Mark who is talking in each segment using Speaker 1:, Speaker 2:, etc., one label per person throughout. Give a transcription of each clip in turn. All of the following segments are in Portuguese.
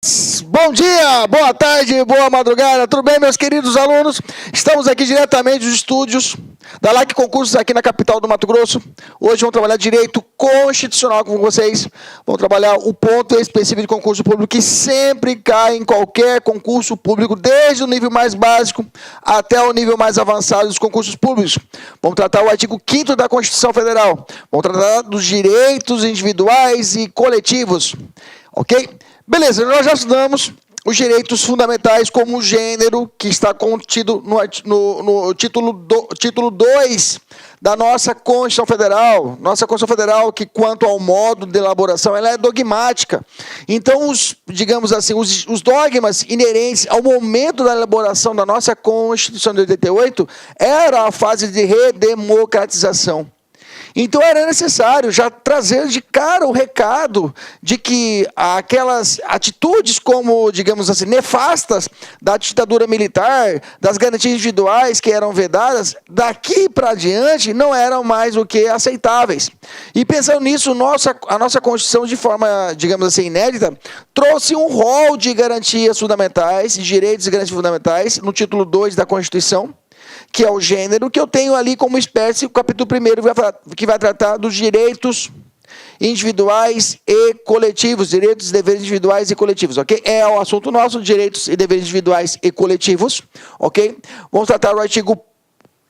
Speaker 1: Bom dia, boa tarde, boa madrugada, tudo bem, meus queridos alunos? Estamos aqui diretamente dos estúdios da LAC Concursos aqui na capital do Mato Grosso. Hoje vamos trabalhar direito constitucional com vocês. Vamos trabalhar o ponto específico de concurso público que sempre cai em qualquer concurso público, desde o nível mais básico até o nível mais avançado dos concursos públicos. Vamos tratar o artigo 5º da Constituição Federal. Vamos tratar dos direitos individuais e coletivos, ok? Beleza, nós já estudamos os direitos fundamentais como o gênero, que está contido no título 2 da nossa Constituição Federal. Nossa Constituição Federal, que quanto ao modo de elaboração, ela é dogmática. Então, digamos assim, os dogmas inerentes ao momento da elaboração da nossa Constituição de 88 era a fase de redemocratização. Então era necessário já trazer de cara o recado de que aquelas atitudes como, digamos assim, nefastas da ditadura militar, das garantias individuais que eram vedadas, daqui para diante não eram mais o que aceitáveis. E pensando nisso, a nossa Constituição, de forma, digamos assim, inédita, trouxe um rol de garantias fundamentais, de direitos e garantias fundamentais, no título 2 da Constituição, que é o gênero, que eu tenho ali como espécie o capítulo 1º, que vai tratar dos direitos individuais e coletivos, direitos e deveres individuais e coletivos, ok? É o assunto nosso, direitos e deveres individuais e coletivos, ok? Vamos tratar o artigo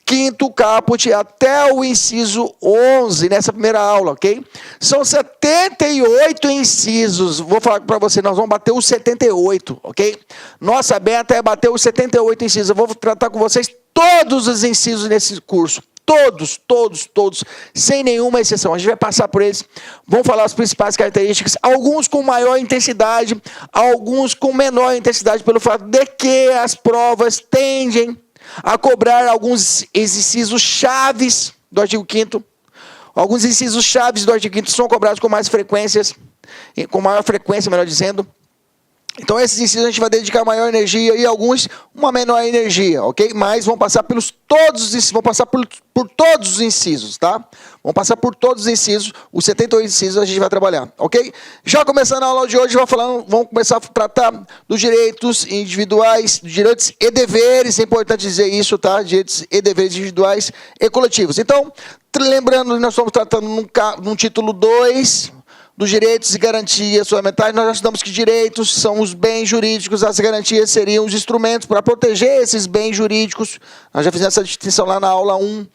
Speaker 1: 5º caput até o inciso 11 nessa primeira aula, ok? São 78 incisos, vou falar para você, nós vamos bater os 78, ok? Nossa meta é bater os 78 incisos, eu vou tratar com vocês todos os incisos nesse curso, todos, sem nenhuma exceção. A gente vai passar por eles, vamos falar as principais características, alguns com maior intensidade, alguns com menor intensidade, pelo fato de que as provas tendem a cobrar alguns incisos chaves do artigo 5º. Alguns incisos chaves do artigo 5º são cobrados com mais frequências, com maior frequência, melhor dizendo. Então, esses incisos a gente vai dedicar maior energia e alguns uma menor energia, ok? Mas vamos passar por todos os incisos, tá? Vamos passar por todos os incisos, os 78 incisos a gente vai trabalhar, ok? Já começando a aula de hoje, vamos começar a tratar dos direitos individuais, direitos e deveres, é importante dizer isso, tá? Direitos e deveres individuais e coletivos. Então, lembrando, nós estamos tratando num título 2, dos direitos e garantias fundamentais. Nós já estudamos que direitos são os bens jurídicos, as garantias seriam os instrumentos para proteger esses bens jurídicos. Nós já fizemos essa distinção lá na aula 1,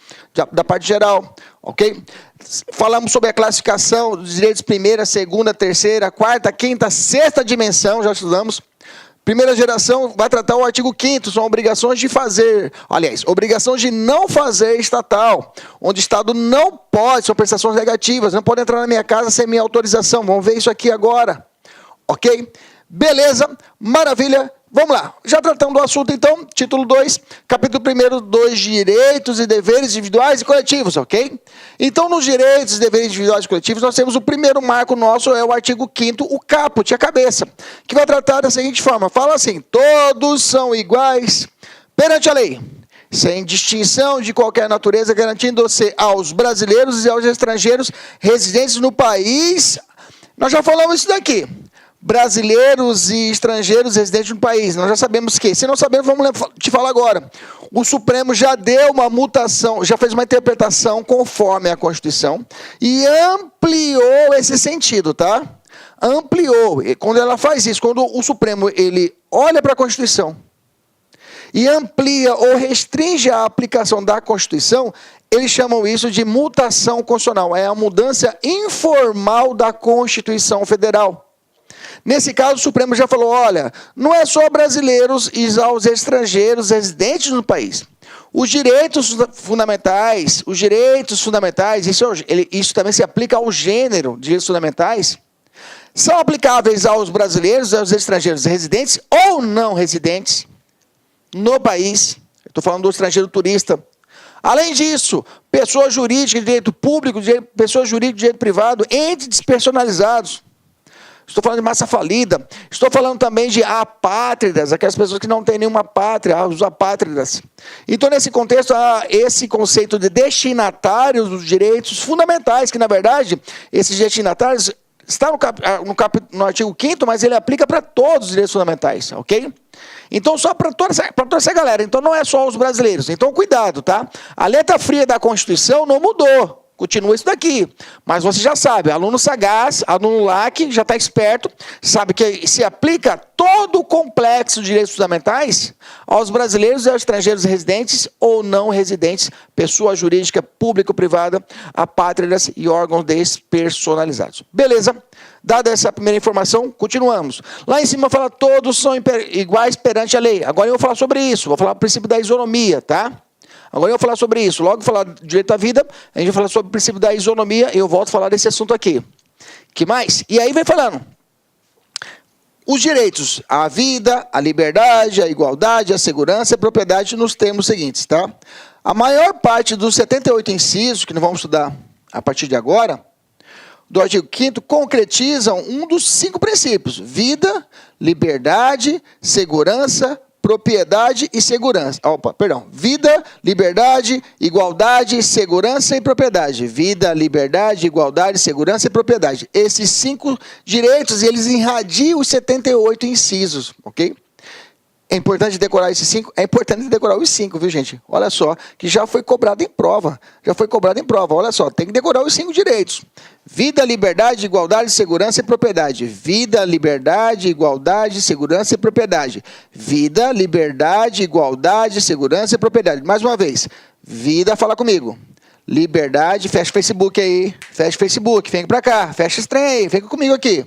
Speaker 1: da parte geral, ok? Falamos sobre a classificação dos direitos primeira, segunda, terceira, quarta, quinta, sexta dimensão, já estudamos. Primeira geração vai tratar o artigo 5º, são obrigações de fazer, aliás, obrigação de não fazer estatal, onde o Estado não pode, são prestações negativas, não pode entrar na minha casa sem minha autorização, vamos ver isso aqui agora, ok? Beleza, maravilha, vamos lá, já tratando do assunto então, título 2, capítulo 1º, dos direitos e deveres individuais e coletivos, ok? Então, nos direitos e deveres individuais e coletivos, nós temos o primeiro marco nosso, é o artigo 5º, o caput, a cabeça, que vai tratar da seguinte forma, fala assim, todos são iguais perante a lei, sem distinção de qualquer natureza, garantindo-se aos brasileiros e aos estrangeiros residentes no país. Nós já falamos isso daqui. Brasileiros e estrangeiros residentes no país. Nós já sabemos que, se não sabemos, vamos te falar agora. O Supremo já deu uma mutação, já fez uma interpretação conforme a Constituição e ampliou esse sentido, tá? Ampliou. E quando ela faz isso, quando o Supremo ele olha para a Constituição e amplia ou restringe a aplicação da Constituição, eles chamam isso de mutação constitucional. É a mudança informal da Constituição Federal. Nesse caso, o Supremo já falou, olha, não é só brasileiros e aos estrangeiros residentes no país. Os direitos fundamentais, isso também se aplica ao gênero, direitos fundamentais, são aplicáveis aos brasileiros e aos estrangeiros residentes ou não residentes no país. Estou falando do estrangeiro turista. Além disso, pessoas jurídicas de direito público, pessoas jurídicas de direito privado, entes despersonalizados. Estou falando de massa falida, estou falando também de apátridas, aquelas pessoas que não têm nenhuma pátria, os apátridas. Então, nesse contexto, há esse conceito de destinatários dos direitos fundamentais, que, na verdade, esses destinatários está no artigo 5º, mas ele aplica para todos os direitos fundamentais, ok? Então, só para toda essa galera. Então, não é só os brasileiros. Então, cuidado, tá? A letra fria da Constituição não mudou. Continua isso daqui. Mas você já sabe, aluno sagaz, aluno LAC, já está esperto, sabe que se aplica todo o complexo de direitos fundamentais aos brasileiros e aos estrangeiros residentes ou não residentes, pessoa jurídica, pública ou privada, apátridas e órgãos despersonalizados. Beleza? Dada essa primeira informação, continuamos. Lá em cima fala todos são iguais perante a lei. Agora eu vou falar sobre isso, vou falar o princípio da isonomia, tá? Agora eu vou falar sobre isso. Logo falar do direito à vida, a gente vai falar sobre o princípio da isonomia e eu volto a falar desse assunto aqui. Que mais? E aí vem falando. Os direitos à vida, à liberdade, à igualdade, à segurança e à propriedade nos termos seguintes, tá? A maior parte dos 78 incisos, que nós vamos estudar a partir de agora, do artigo 5º, concretizam um dos 5 princípios. Vida, liberdade, segurança, propriedade e segurança. Vida, liberdade, igualdade, segurança e propriedade. Vida, liberdade, igualdade, segurança e propriedade. Esses 5 direitos, eles irradiam os 78 incisos, ok? É importante decorar esses 5? É importante decorar os 5, viu, gente? Olha só, que já foi cobrado em prova. Já foi cobrado em prova. Olha só, tem que decorar os 5 direitos. Vida, liberdade, igualdade, segurança e propriedade. Vida, liberdade, igualdade, segurança e propriedade. Vida, liberdade, igualdade, segurança e propriedade. Mais uma vez. Vida, fala comigo. Liberdade, fecha o Facebook aí. Fecha o Facebook, vem pra cá. Fecha esse trem aí, vem comigo aqui.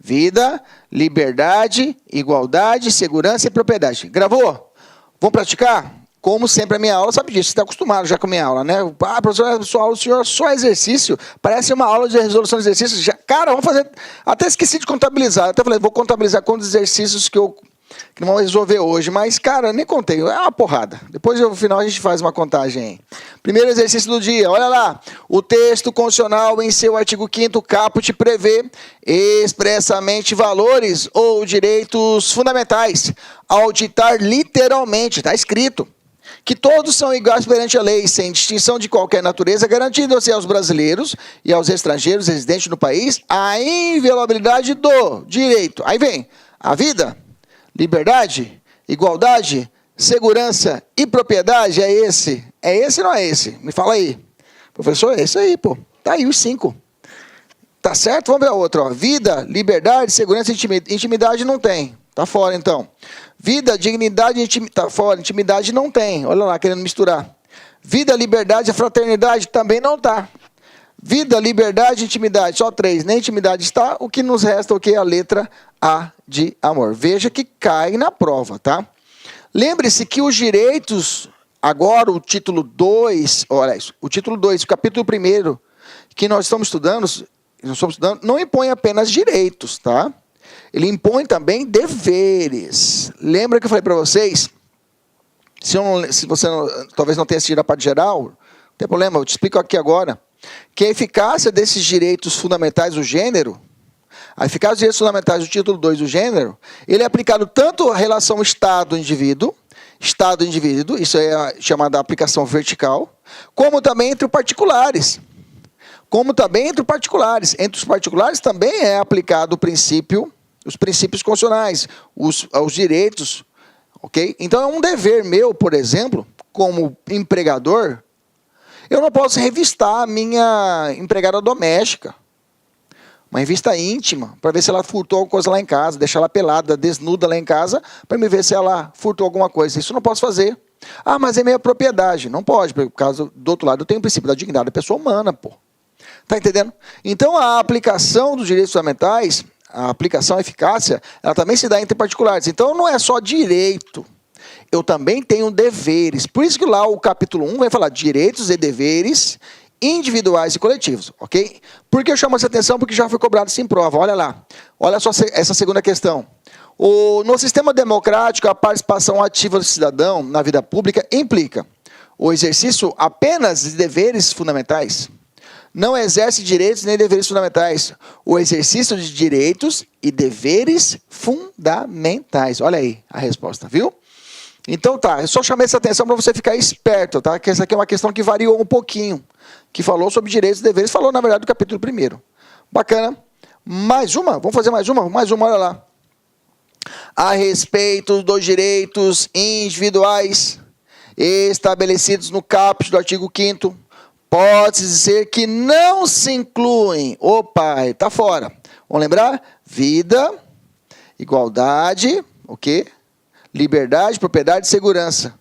Speaker 1: Vida, liberdade, igualdade, segurança e propriedade. Gravou? Vamos praticar? Como sempre, a minha aula, sabe disso, você está acostumado já com a minha aula, né? Ah, professor, sua aula, o senhor só exercício, parece uma aula de resolução de exercícios. Já, cara, vamos fazer, até esqueci de contabilizar, até falei, vou contabilizar quantos exercícios que não vamos resolver hoje, mas, cara, nem contei, é uma porrada. Depois, no final, a gente faz uma contagem aí. Primeiro exercício do dia, olha lá. O texto constitucional, em seu artigo 5º caput, prevê expressamente valores ou direitos fundamentais, ao ditar literalmente, está escrito, que todos são iguais perante a lei, sem distinção de qualquer natureza, garantindo-se aos brasileiros e aos estrangeiros residentes no país a inviolabilidade do direito. Aí vem a vida, liberdade, igualdade, segurança e propriedade. É esse? É esse ou não é esse? Me fala aí. Professor, é esse aí, pô. Tá aí os 5. Tá certo? Vamos ver a outra. Ó. Vida, liberdade, segurança e intimidade não tem. Tá fora, então. Vida, dignidade, tá fora. Intimidade não tem. Olha lá, querendo misturar. Vida, liberdade, fraternidade também não tá. Vida, liberdade, intimidade, só 3. Nem intimidade está. O que nos resta, o que? A letra A de amor. Veja que cai na prova, tá? Lembre-se que os direitos, agora o título 2, olha isso, o título 2, o capítulo 1º, que nós estamos estudando, não impõe apenas direitos, tá? Ele impõe também deveres. Lembra que eu falei para vocês? Se você talvez não tenha assistido a parte geral, não tem problema, eu te explico aqui agora. Que a eficácia desses direitos fundamentais do gênero, a eficácia dos direitos fundamentais do título 2 do gênero, ele é aplicado tanto à relação Estado-indivíduo, isso é a chamada aplicação vertical, como também entre particulares. Entre os particulares também é aplicado o princípio, os princípios constitucionais, os direitos, ok? Então é um dever meu, por exemplo, como empregador, eu não posso revistar a minha empregada doméstica, uma revista íntima, para ver se ela furtou alguma coisa lá em casa, deixar ela pelada, desnuda lá em casa, para me ver se ela furtou alguma coisa. Isso eu não posso fazer. Ah, mas é minha propriedade. Não pode, porque por causa do outro lado eu tenho o princípio da dignidade da pessoa humana, pô. Tá entendendo? Então a aplicação dos direitos fundamentais, a aplicação, a eficácia, ela também se dá entre particulares. Então não é só direito. Eu também tenho deveres. Por isso que lá o capítulo 1 vai falar direitos e deveres individuais e coletivos, ok? Por que eu chamo essa atenção? Porque já foi cobrado isso em prova. Olha lá. Olha só essa segunda questão. No sistema democrático, a participação ativa do cidadão na vida pública implica o exercício apenas de deveres fundamentais. Não exerce direitos nem deveres fundamentais. O exercício de direitos e deveres fundamentais. Olha aí a resposta, viu? Então tá, eu só chamei essa atenção para você ficar esperto, tá? Que essa aqui é uma questão que variou um pouquinho, que falou sobre direitos e deveres, falou na verdade do capítulo 1º. Bacana? Mais uma? Vamos fazer mais uma? Mais uma, olha lá. A respeito dos direitos individuais estabelecidos no caput do artigo 5º, pode-se dizer que não se incluem, opa, está fora. Vamos lembrar? Vida, igualdade, o quê? Liberdade, propriedade e segurança.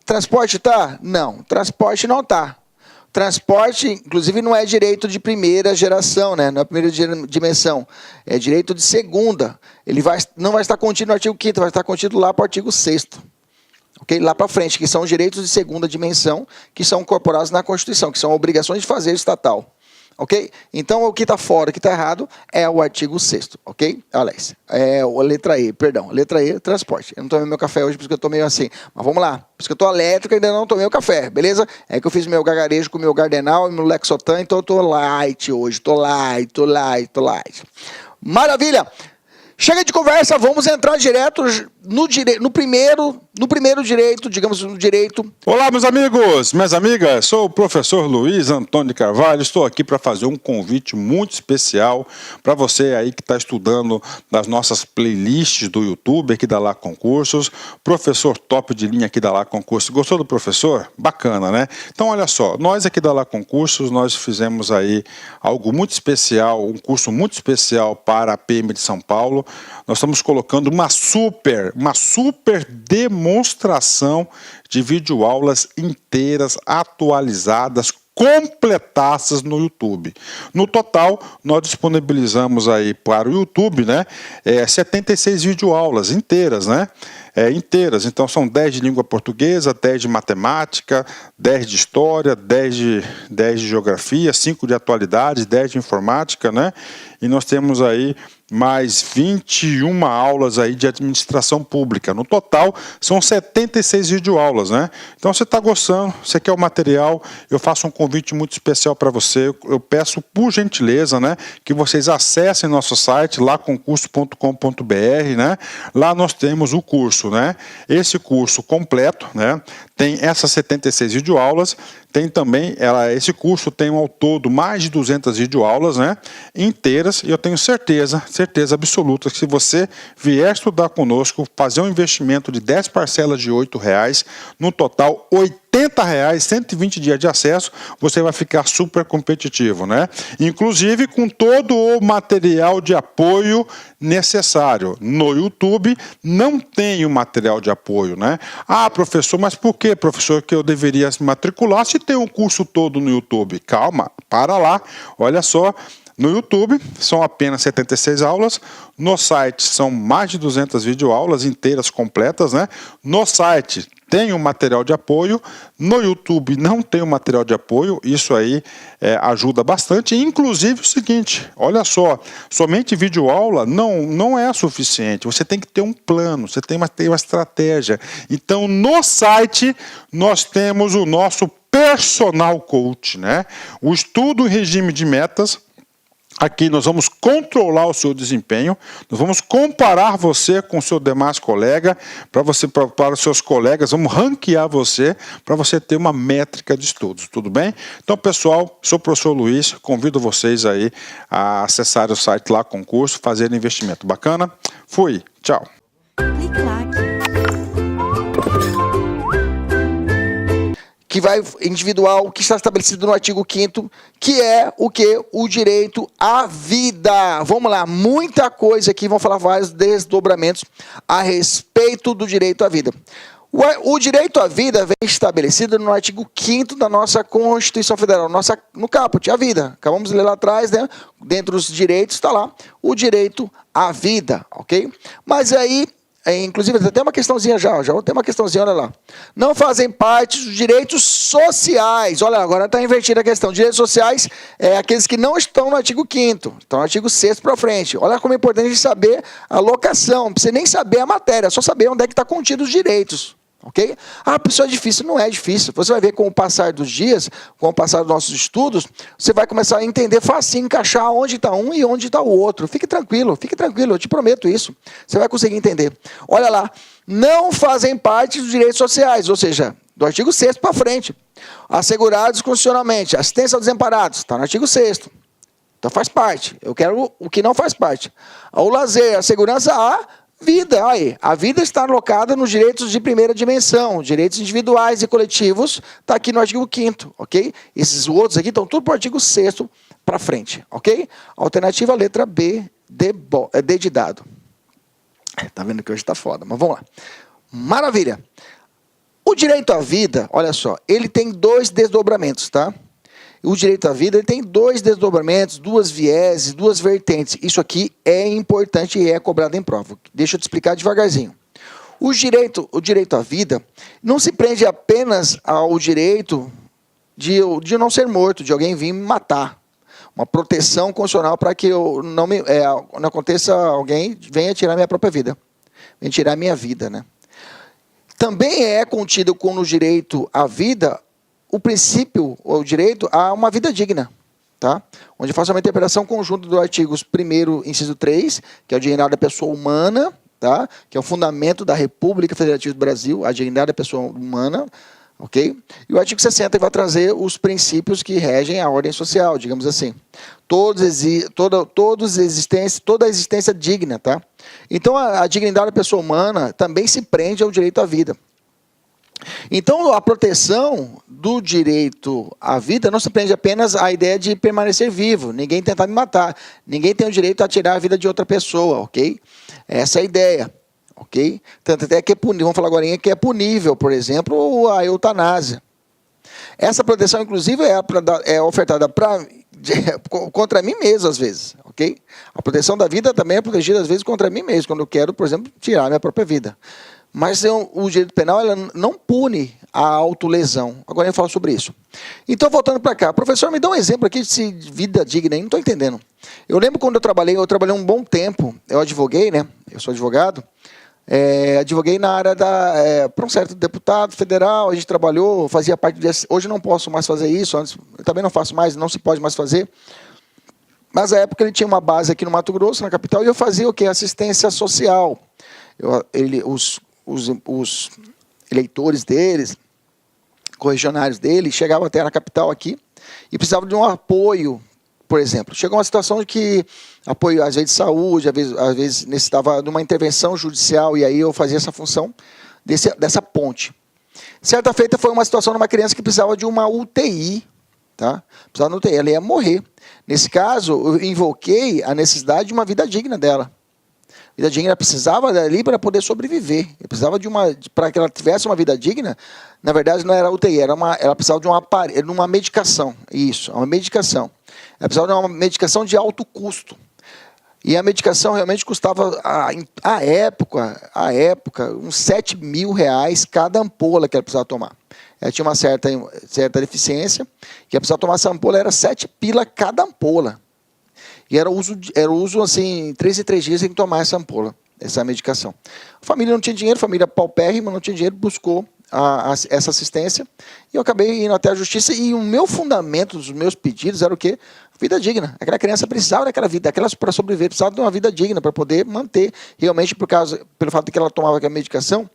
Speaker 1: Transporte tá? Não, transporte não tá. Transporte, inclusive, não é direito de primeira geração, né? Não é primeira dimensão. É direito de segunda. Ele não vai estar contido no artigo 5º, vai estar contido lá para o artigo 6º. Okay? Lá para frente, que são os direitos de segunda dimensão, que são incorporados na Constituição, que são obrigações de fazer estatal. Ok? Então, o que está fora, o que está errado, é o artigo 6º, ok? Alex, é a letra E, perdão. Letra E, transporte. Eu não tomei meu café hoje, por isso que eu estou meio assim. Mas vamos lá. Por isso que eu estou elétrico e ainda não tomei o café, beleza? É que eu fiz meu gargarejo com o meu Gardenal e meu Lexotan, então eu estou light hoje. Estou light. Maravilha! Chega de conversa, vamos entrar direto no primeiro direito, digamos, no direito.
Speaker 2: Olá, meus amigos, minhas amigas, sou o professor Luiz Antônio de Carvalho, estou aqui para fazer um convite muito especial para você aí que está estudando nas nossas playlists do YouTube, aqui da Lá Concursos, professor top de linha aqui da Lá Concursos. Gostou do professor? Bacana, né? Então, olha só, nós aqui da Lá Concursos, nós fizemos aí algo muito especial, um curso muito especial para a PM de São Paulo. Nós estamos colocando uma super demonstração de videoaulas inteiras, atualizadas, completadas no YouTube. No total, nós disponibilizamos aí para o YouTube, né, 76 videoaulas inteiras, né? Inteiras, então são 10 de língua portuguesa, 10 de matemática, 10 de história, 10 de geografia, 5 de atualidades, 10 de informática, né? E nós temos aí mais 21 aulas aí de administração pública. No total, são 76 videoaulas, né? Então, você está gostando, você quer o material, eu faço um convite muito especial para você. Eu peço, por gentileza, né, que vocês acessem nosso site, laconcurso.com.br, né? Lá nós temos o curso, né? Esse curso completo, né? Tem essas 76 videoaulas, tem também, esse curso tem ao todo mais de 200 videoaulas, né, inteiras, e eu tenho certeza absoluta que se você vier estudar conosco, fazer um investimento de 10 parcelas de R$8, no total R$80, 120 dias de acesso, você vai ficar super competitivo, né? Inclusive com todo o material de apoio necessário. No YouTube não tem o material de apoio, né? Ah, professor, mas por que, professor, que eu deveria se matricular se tem um curso todo no YouTube? Calma, para lá, olha só. No YouTube são apenas 76 aulas, no site são mais de 200 videoaulas inteiras, completas, né? No site tem um material de apoio, no YouTube não tem um material de apoio, isso aí ajuda bastante. Inclusive o seguinte, olha só, somente videoaula não é suficiente, você tem que ter um plano, você tem uma estratégia. Então no site nós temos o nosso personal coach, né? O estudo em regime de metas. Aqui nós vamos controlar o seu desempenho, nós vamos comparar você com o seu demais colega, para os seus colegas, vamos ranquear você, para você ter uma métrica de estudos, tudo bem? Então, pessoal, sou o professor Luiz, convido vocês aí a acessar o site Lá Concurso, fazer investimento. Bacana? Fui, tchau.
Speaker 1: Que vai individual, que está estabelecido no artigo 5º, que é o que? O direito à vida. Vamos lá, muita coisa aqui, vamos falar vários desdobramentos a respeito do direito à vida. O direito à vida vem estabelecido no artigo 5º da nossa Constituição Federal, no caput, a vida. Acabamos de ler lá atrás, né? Dentro dos direitos está lá o direito à vida, ok? Mas aí, inclusive, tem uma questãozinha já tem uma questãozinha, olha lá. Não fazem parte dos direitos sociais. Olha, agora está invertida a questão. Direitos sociais é aqueles que não estão no artigo 5º, estão no artigo 6º para frente. Olha como é importante saber a locação. Não precisa nem saber a matéria, é só saber onde é que está contido os direitos. Ok? Ah, pessoal, é difícil. Não é difícil. Você vai ver com o passar dos dias, com o passar dos nossos estudos, você vai começar a entender fácil, encaixar onde está um e onde está o outro. Fique tranquilo, eu te prometo isso. Você vai conseguir entender. Olha lá, não fazem parte dos direitos sociais, ou seja, do artigo 6º para frente. Assegurados constitucionalmente, assistência aos desamparados, está no artigo 6º. Então faz parte. Eu quero o que não faz parte. O lazer, a segurança, a vida. Aí, a vida está alocada nos direitos de primeira dimensão, direitos individuais e coletivos, está aqui no artigo 5º, ok? Esses outros aqui estão tudo para o artigo 6º para frente, ok? Alternativa, letra B, D de dado. Tá vendo que hoje está foda, mas vamos lá. Maravilha. O direito à vida, olha só, ele tem 2 desdobramentos, tá? O direito à vida ele tem 2 desdobramentos, 2 vieses, 2 vertentes. Isso aqui é importante e é cobrado em prova. Deixa eu te explicar devagarzinho. O direito à vida não se prende apenas ao direito de eu não ser morto, de alguém vir me matar. Uma proteção constitucional para que não aconteça alguém venha tirar minha própria vida. Venha tirar minha vida, né? Também é contido no direito à vida o princípio, o direito a uma vida digna, tá? Onde faz uma interpretação conjunta dos artigos 1º, inciso 3, que é o dignidade da pessoa humana, tá? Que é o fundamento da República Federativa do Brasil, a dignidade da pessoa humana, ok? E o artigo 60 vai trazer os princípios que regem a ordem social, digamos assim. Toda a existência digna, tá? Então, a dignidade da pessoa humana também se prende ao direito à vida. Então, a proteção do direito à vida não se prende apenas à ideia de permanecer vivo, ninguém tentar me matar, ninguém tem o direito a tirar a vida de outra pessoa, ok? Essa é a ideia, ok? Tanto até que é punível, vamos falar agora que é punível, por exemplo, a eutanásia. Essa proteção, inclusive, é ofertada contra mim mesmo, às vezes, ok? A proteção da vida também é protegida, às vezes, contra mim mesmo, quando eu quero, por exemplo, tirar a minha própria vida. Mas o direito penal ela não pune a autolesão. Agora eu falo sobre isso. Então, voltando para cá. Professor, me dá um exemplo aqui de vida digna. Não estou entendendo. Eu lembro quando eu trabalhei um bom tempo. Eu advoguei, né? Eu sou advogado. Advoguei na área para um certo deputado federal. A gente trabalhou, fazia parte desse. Hoje não posso mais fazer isso. Antes, eu também não faço mais, não se pode mais fazer. Mas na época ele tinha uma base aqui no Mato Grosso, na capital, e eu fazia o quê? Assistência social. Os eleitores deles, correligionários dele, chegavam até na capital aqui e precisavam de um apoio, por exemplo. Chegou uma situação de que apoio, às vezes, de saúde, às vezes necessitava de uma intervenção judicial, e aí eu fazia essa função dessa ponte. Certa feita foi uma situação de uma criança que precisava de uma UTI, tá? Precisava de uma UTI, ela ia morrer. Nesse caso, eu invoquei a necessidade de uma vida digna dela. Vida digna, ela precisava dali para poder sobreviver. Ela precisava para que ela tivesse uma vida digna, na verdade não era UTI, ela precisava de uma medicação. Isso, uma medicação. Ela precisava de uma medicação de alto custo. E a medicação realmente custava, à época, uns 7 mil reais cada ampola que ela precisava tomar. Ela tinha uma certa deficiência, que ela precisava tomar essa ampola, era 7 pila cada ampola. E era uso assim, 3 em 3 dias tem que tomar essa ampola, essa medicação. A família não tinha dinheiro, família paupérrima, não tinha dinheiro, buscou essa assistência. E eu acabei indo até a justiça, e o meu fundamento dos meus pedidos era o quê? Vida digna. Aquela criança precisava daquela vida, para sobreviver, precisava de uma vida digna, para poder manter, realmente, pelo fato de que ela tomava aquela medicação,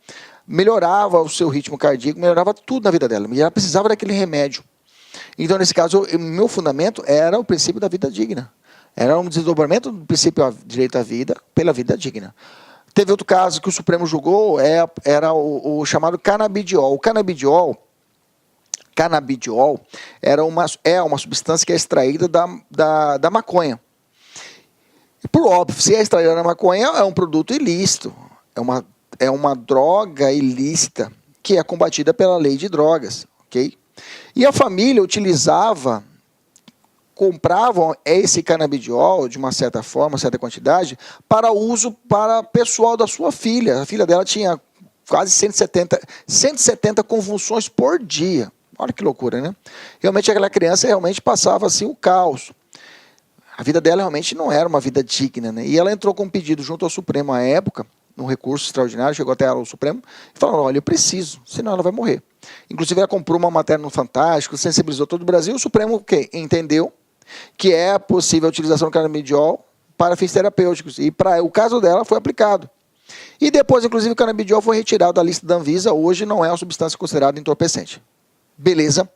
Speaker 1: melhorava o seu ritmo cardíaco, melhorava tudo na vida dela. E ela precisava daquele remédio. Então, nesse caso, o meu fundamento era o princípio da vida digna. Era um desdobramento do princípio do direito à vida pela vida digna. Teve outro caso que o Supremo julgou, era o chamado canabidiol. O canabidiol é uma substância que é extraída da maconha. E, por óbvio, se é extraída da maconha, é um produto ilícito. É uma droga ilícita que é combatida pela lei de drogas. Okay? E a família compravam esse canabidiol, de uma certa forma, uma certa quantidade, para uso para pessoal da sua filha. A filha dela tinha quase 170 convulsões por dia. Olha que loucura, né? Realmente aquela criança passava assim o caos. A vida dela realmente não era uma vida digna, né? E ela entrou com um pedido junto ao Supremo à época, num recurso extraordinário, chegou até o Supremo, e falou, olha, eu preciso, senão ela vai morrer. Inclusive ela comprou uma matéria no Fantástico, sensibilizou todo o Brasil, o Supremo entendeu que é possível a utilização do canabidiol para fins terapêuticos. E para o caso dela foi aplicado. E depois, inclusive, o canabidiol foi retirado da lista da Anvisa. Hoje não é uma substância considerada entorpecente. Beleza?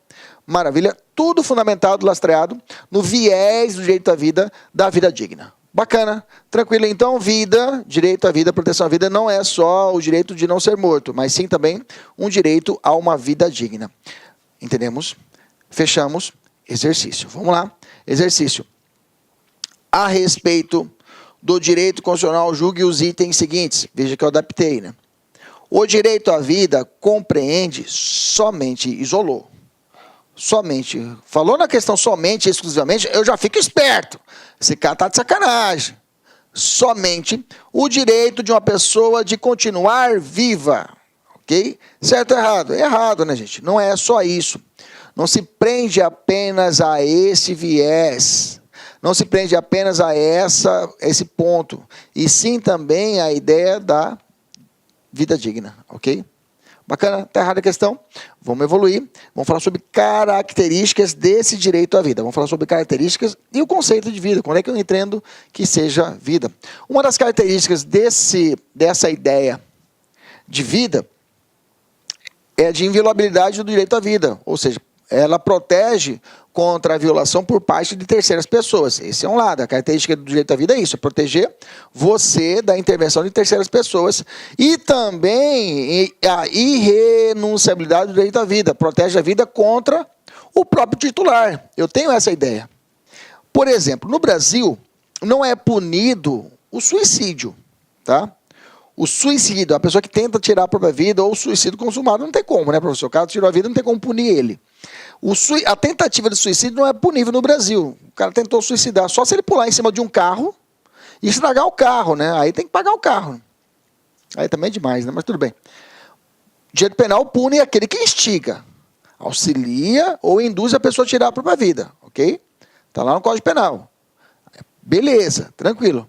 Speaker 1: Maravilha. Tudo fundamentado, lastreado no viés do direito à vida, da vida digna. Bacana, tranquilo. Então, vida, direito à vida, proteção à vida, não é só o direito de não ser morto, mas sim também um direito a uma vida digna. Entendemos? Fechamos. Exercício. Vamos lá. Exercício. A respeito do direito constitucional, julgue os itens seguintes. Veja que eu adaptei, né? O direito à vida compreende somente, isolou. Somente. Falou na questão somente, exclusivamente, eu já fico esperto. Esse cara tá de sacanagem. Somente o direito de uma pessoa de continuar viva. Ok? Certo ou errado? Errado, né, gente? Não é só isso. Não se prende apenas a esse viés. Não se prende apenas a esse ponto. E sim também a ideia da vida digna. Ok? Bacana? Está errada a questão? Vamos evoluir. Vamos falar sobre características desse direito à vida. Vamos falar sobre características e o conceito de vida. Quando é que eu entendo que seja vida? Uma das características dessa ideia de vida é a de inviolabilidade do direito à vida. Ou seja, ela protege contra a violação por parte de terceiras pessoas. Esse é um lado. A característica do direito à vida é isso, é proteger você da intervenção de terceiras pessoas. E também a irrenunciabilidade do direito à vida. Protege a vida contra o próprio titular. Eu tenho essa ideia. Por exemplo, no Brasil, não é punido o suicídio, tá? O suicídio, a pessoa que tenta tirar a própria vida, ou o suicídio consumado, não tem como, né, professor? O cara tirou a vida, não tem como punir ele. A tentativa de suicídio não é punível no Brasil. O cara tentou suicidar só se ele pular em cima de um carro e estragar o carro, né? Aí tem que pagar o carro. Aí também é demais, né? Mas tudo bem. O direito penal pune aquele que instiga, auxilia ou induz a pessoa a tirar a própria vida, ok? Está lá no Código Penal. Beleza, tranquilo.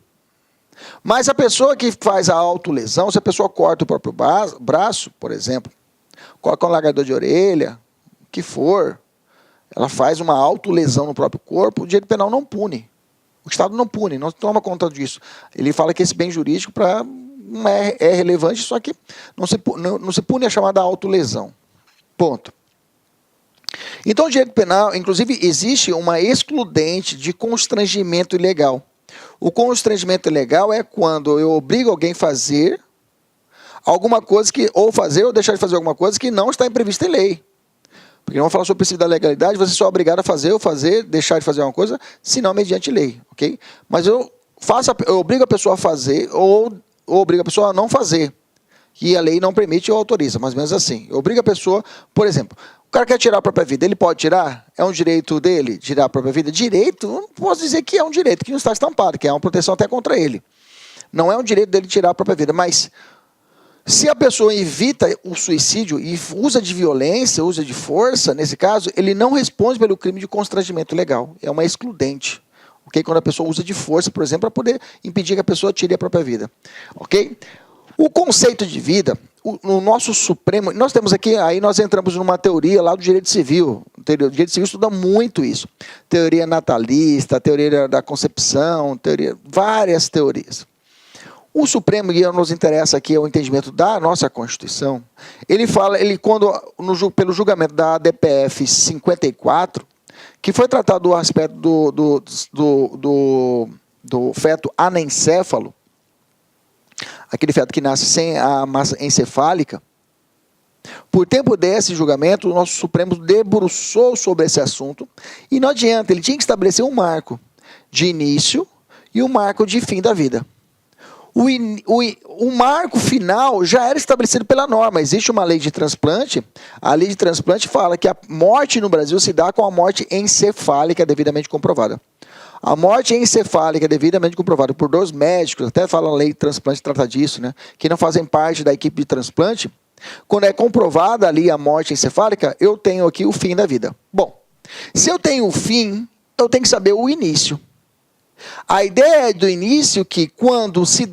Speaker 1: Mas a pessoa que faz a autolesão, se a pessoa corta o próprio braço, por exemplo, coloca um largador de orelha, o que for, ela faz uma autolesão no próprio corpo, o direito penal não pune. O Estado não pune, não toma conta disso. Ele fala que esse bem jurídico é relevante, só que não se pune a chamada autolesão. Ponto. Então, o direito penal, inclusive, existe uma excludente de constrangimento ilegal. O constrangimento ilegal é quando eu obrigo alguém a fazer alguma coisa ou deixar de fazer alguma coisa que não está prevista em lei. Porque vamos falar sobre o princípio da legalidade, você só é obrigado a fazer deixar de fazer uma coisa, se não mediante lei, ok? Mas eu obrigo a pessoa a fazer ou obrigo a pessoa a não fazer. E a lei não permite ou autoriza, mais ou menos assim. Eu obrigo a pessoa, por exemplo, o cara quer tirar a própria vida, ele pode tirar? É um direito dele tirar a própria vida? Direito? Não posso dizer que é um direito que não está estampado, que é uma proteção até contra ele. Não é um direito dele tirar a própria vida, mas se a pessoa evita o suicídio e usa de violência, usa de força, nesse caso, ele não responde pelo crime de constrangimento legal. É uma excludente. Ok? Quando a pessoa usa de força, por exemplo, para poder impedir que a pessoa tire a própria vida. Ok? O conceito de vida, no nosso Supremo, nós temos aqui, aí nós entramos numa teoria lá do direito civil. O direito civil estuda muito isso. Teoria natalista, teoria da concepção, várias teorias. O Supremo, e nos interessa aqui o entendimento da nossa Constituição, pelo julgamento da ADPF 54, que foi tratado do aspecto do feto anencéfalo, aquele feto que nasce sem a massa encefálica, por tempo desse julgamento, o nosso Supremo debruçou sobre esse assunto, e não adianta, ele tinha que estabelecer um marco de início e um marco de fim da vida. O marco final já era estabelecido pela norma. Existe uma lei de transplante. A lei de transplante fala que a morte no Brasil se dá com a morte encefálica devidamente comprovada. A morte encefálica devidamente comprovada por 2 médicos, até fala a lei de transplante trata disso, né, que não fazem parte da equipe de transplante, quando é comprovada ali a morte encefálica, eu tenho aqui o fim da vida. Bom, se eu tenho o fim, eu tenho que saber o início. A ideia do início que quando se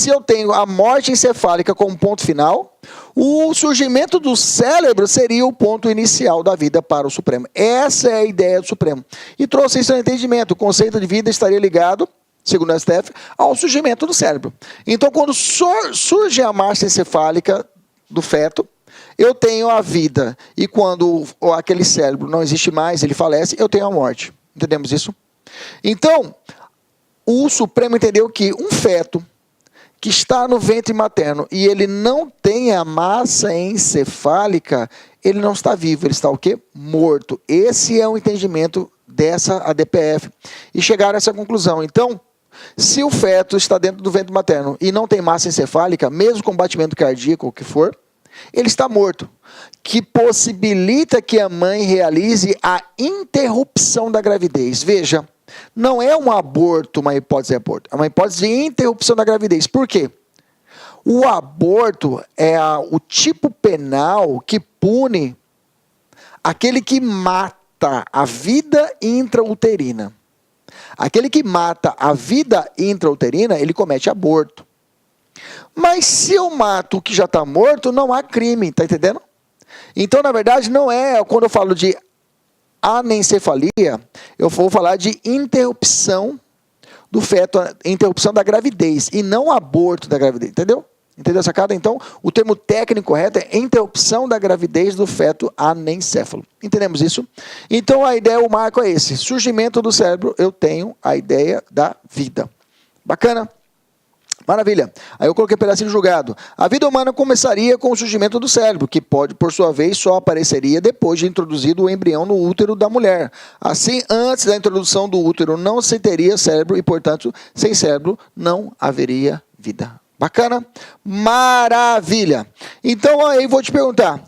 Speaker 1: eu tenho a morte encefálica como ponto final, o surgimento do cérebro seria o ponto inicial da vida para o Supremo. Essa é a ideia do Supremo. E trouxe isso ao entendimento. O conceito de vida estaria ligado, segundo o STF, ao surgimento do cérebro. Então, quando surge a marcha encefálica do feto, eu tenho a vida. E quando aquele cérebro não existe mais, ele falece, eu tenho a morte. Entendemos isso? Então, o Supremo entendeu que um feto que está no ventre materno e ele não tem a massa encefálica, ele não está vivo, ele está o quê? Morto. Esse é o entendimento dessa ADPF. E chegaram a essa conclusão. Então, se o feto está dentro do ventre materno e não tem massa encefálica, mesmo com batimento cardíaco, ou o que for, ele está morto, que possibilita que a mãe realize a interrupção da gravidez. Veja, não é um aborto, uma hipótese de aborto, é uma hipótese de interrupção da gravidez. Por quê? O aborto é o tipo penal que pune aquele que mata a vida intrauterina. Aquele que mata a vida intrauterina, ele comete aborto. Mas se eu mato o que já está morto, não há crime, tá entendendo? Então, na verdade, não é, quando eu falo de anencefalia, eu vou falar de interrupção do feto, interrupção da gravidez, e não aborto da gravidez, entendeu? Entendeu a sacada? Então, o termo técnico correto é interrupção da gravidez do feto anencéfalo. Entendemos isso? Então, a ideia, o marco é esse. Surgimento do cérebro, eu tenho a ideia da vida. Bacana? Maravilha. Aí eu coloquei pedacinho julgado. A vida humana começaria com o surgimento do cérebro, que pode, por sua vez, só apareceria depois de introduzido o embrião no útero da mulher. Assim, antes da introdução do útero, não se teria cérebro e, portanto, sem cérebro, não haveria vida. Bacana? Maravilha. Então, aí vou te perguntar.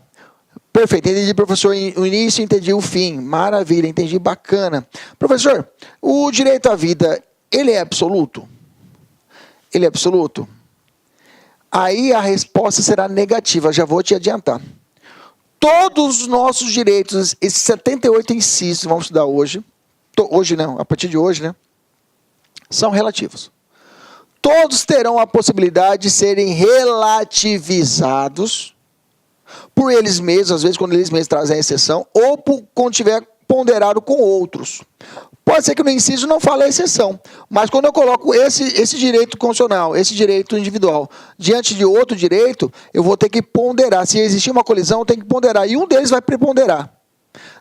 Speaker 1: Perfeito, entendi, professor, o início, entendi o fim. Maravilha, entendi, bacana. Professor, o direito à vida, ele é absoluto? Ele é absoluto? Aí a resposta será negativa, já vou te adiantar. Todos os nossos direitos, esses 78 incisos, vamos estudar hoje, hoje não, a partir de hoje, né, são relativos. Todos terão a possibilidade de serem relativizados por eles mesmos, às vezes quando eles mesmos trazem a exceção, ou quando tiver ponderado com outros. Pode ser que no inciso não fale a exceção, mas quando eu coloco esse direito constitucional, esse direito individual, diante de outro direito, eu vou ter que ponderar. Se existir uma colisão, eu tenho que ponderar, e um deles vai preponderar.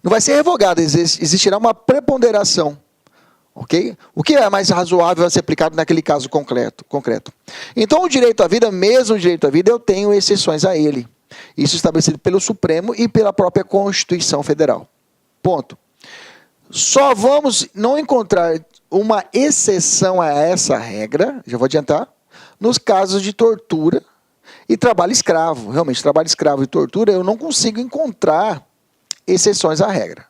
Speaker 1: Não vai ser revogado, existirá uma preponderação. Okay? O que é mais razoável a ser aplicado naquele caso concreto. Então, o direito à vida, mesmo o direito à vida, eu tenho exceções a ele. Isso estabelecido pelo Supremo e pela própria Constituição Federal. Ponto. Só vamos não encontrar uma exceção a essa regra, já vou adiantar, nos casos de tortura e trabalho escravo. Realmente, trabalho escravo e tortura, eu não consigo encontrar exceções à regra.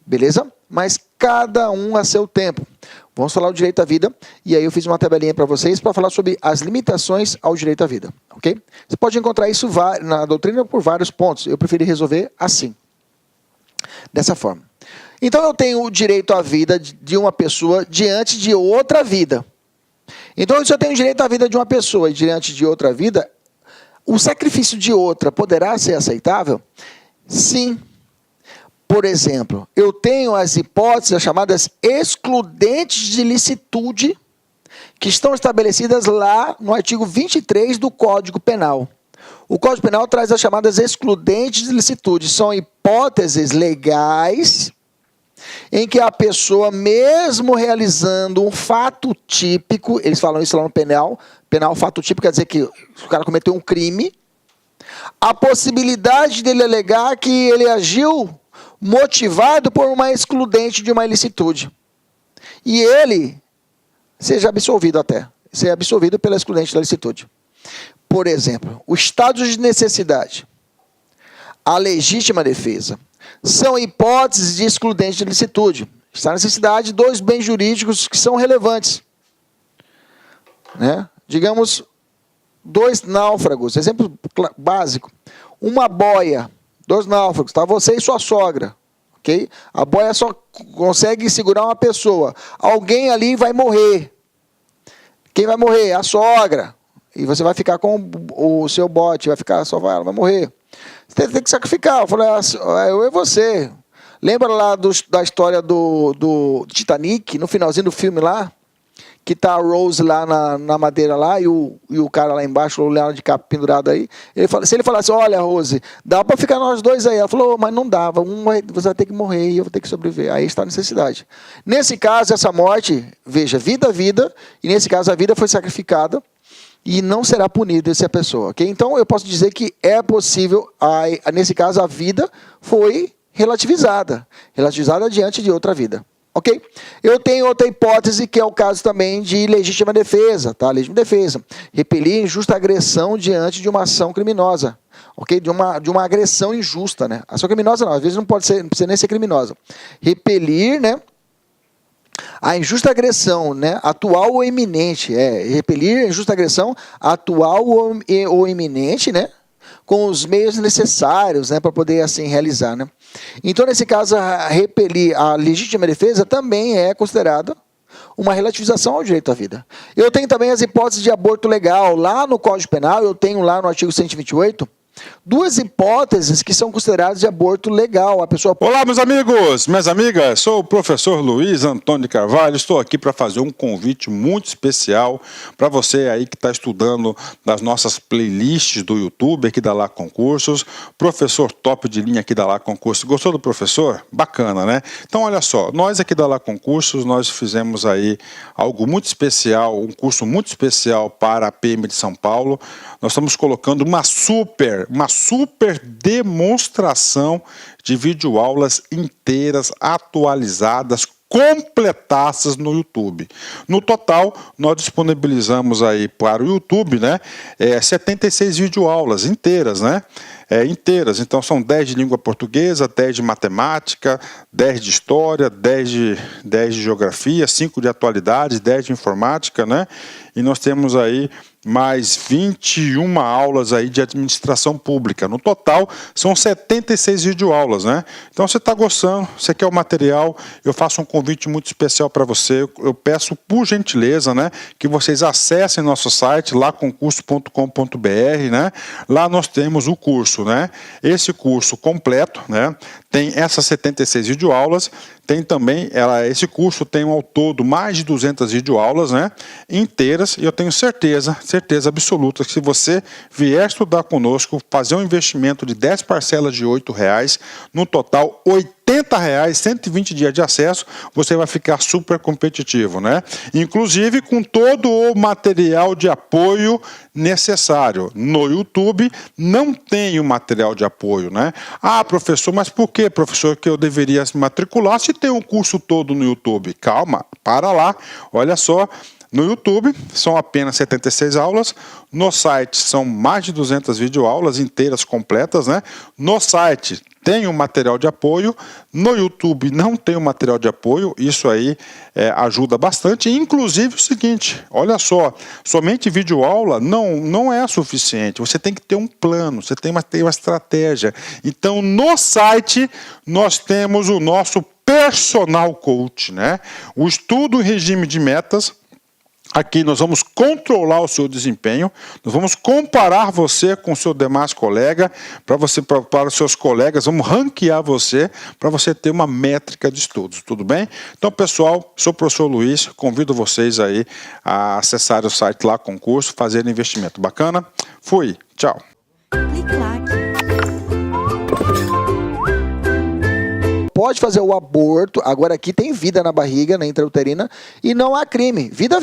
Speaker 1: Beleza? Mas cada um a seu tempo. Vamos falar o direito à vida, e aí eu fiz uma tabelinha para vocês para falar sobre as limitações ao direito à vida. Ok? Você pode encontrar isso na doutrina por vários pontos. Eu preferi resolver assim. Dessa forma. Então eu tenho o direito à vida de uma pessoa diante de outra vida. Então se eu tenho direito à vida de uma pessoa e diante de outra vida, o sacrifício de outra poderá ser aceitável? Sim. Por exemplo, eu tenho as hipóteses, as chamadas excludentes de licitude, que estão estabelecidas lá no artigo 23 do Código Penal. O Código Penal traz as chamadas excludentes de licitude. São hipóteses legais em que a pessoa, mesmo realizando um fato típico, eles falam isso lá no penal, fato típico quer dizer que o cara cometeu um crime, a possibilidade dele alegar que ele agiu motivado por uma excludente de uma ilicitude. E ele seja absolvido até. Ser absolvido pela excludente da ilicitude. Por exemplo, o estado de necessidade, a legítima defesa, são hipóteses de excludente de ilicitude. Está a necessidade de dois bens jurídicos que são relevantes. Né? Digamos, dois náufragos, exemplo básico. Uma boia, dois náufragos, tá? Você e sua sogra. Okay? A boia só consegue segurar uma pessoa. Alguém ali vai morrer. Quem vai morrer? A sogra. E você vai ficar com o seu bote, ela vai morrer. Você tem que sacrificar. Eu falei, eu e você. Lembra lá da história do Titanic, no finalzinho do filme lá? que tá a Rose lá na madeira lá e o cara lá embaixo, o Leonardo DiCaprio pendurado aí, se ele falasse, olha, Rose, dá para ficar nós dois aí. Ela falou, mas não dava, você vai ter que morrer e eu vou ter que sobreviver. Aí está a necessidade. Nesse caso, essa morte, veja, vida, e nesse caso a vida foi sacrificada e não será punida essa pessoa, ok? Então eu posso dizer que é possível, nesse caso a vida foi relativizada diante de outra vida. Ok? Eu tenho outra hipótese, que é o caso também de legítima defesa, tá? Legítima defesa. Repelir injusta agressão diante de uma ação criminosa. Ok? De uma agressão injusta, né? Ação criminosa não, às vezes não precisa nem ser criminosa. Repelir, né? A injusta agressão, né? Atual ou iminente. Repelir a injusta agressão atual ou iminente, né? Com os meios necessários, né, para poder assim realizar, né? Então, nesse caso, repelir a legítima defesa também é considerada uma relativização ao direito à vida. Eu tenho também as hipóteses de aborto legal. Lá no Código Penal, eu tenho lá no artigo 128, duas hipóteses que são consideradas de aborto legal. A pessoa...
Speaker 2: Olá, meus amigos, minhas amigas, sou o professor Luiz Antônio de Carvalho, estou aqui para fazer um convite muito especial para você aí que está estudando nas nossas playlists do YouTube, aqui da Lá Concursos, professor top de linha aqui da Lá Concursos. Gostou do professor? Bacana, né? Então, olha só, nós aqui da Lá Concursos, nós fizemos aí algo muito especial, um curso muito especial para a PM de São Paulo. Nós estamos colocando uma super demonstração de videoaulas inteiras, atualizadas, completadas no YouTube. No total, nós disponibilizamos aí para o YouTube, né, 76 videoaulas inteiras, né? Inteiras, então são 10 de língua portuguesa, 10 de matemática, 10 de história, 10 de geografia, 5 de atualidades, 10 de informática, né? E nós temos aí mais 21 aulas aí de administração pública. No total, são 76 videoaulas, né? Então, você está gostando, você quer o material, eu faço um convite muito especial para você. Eu peço, por gentileza, né, que vocês acessem nosso site, laconcurso.com.br, né? Lá nós temos o curso, né? Esse curso completo, né? Tem essas 76 videoaulas, tem também, esse curso tem ao todo mais de 200 videoaulas, né, inteiras, e eu tenho certeza absoluta que se você vier estudar conosco, fazer um investimento de 10 parcelas de R$8, no total R$80, 120 dias de acesso, você vai ficar super competitivo, né? Inclusive com todo o material de apoio necessário. No YouTube não tem o material de apoio, né? Ah, professor, mas por que, professor, que eu deveria se matricular se tem um curso todo no YouTube? Calma, para lá, olha só. No YouTube são apenas 76 aulas, no site são mais de 200 videoaulas inteiras, completas, né? No site tem um material de apoio, no YouTube não tem um material de apoio, isso aí ajuda bastante. Inclusive o seguinte, olha só, somente videoaula não é suficiente, você tem que ter um plano, você tem que ter uma estratégia. Então no site nós temos o nosso personal coach, né? O estudo em regime de metas. Aqui nós vamos controlar o seu desempenho, nós vamos comparar você com o seu demais colega, para os seus colegas, vamos ranquear você, para você ter uma métrica de estudos, tudo bem? Então, pessoal, sou o professor Luiz, convido vocês aí a acessar o site Lá Concurso, fazer investimento. Bacana? Fui, tchau.
Speaker 1: Pode fazer o aborto, agora aqui tem vida na barriga, na intrauterina, e não há crime, vida.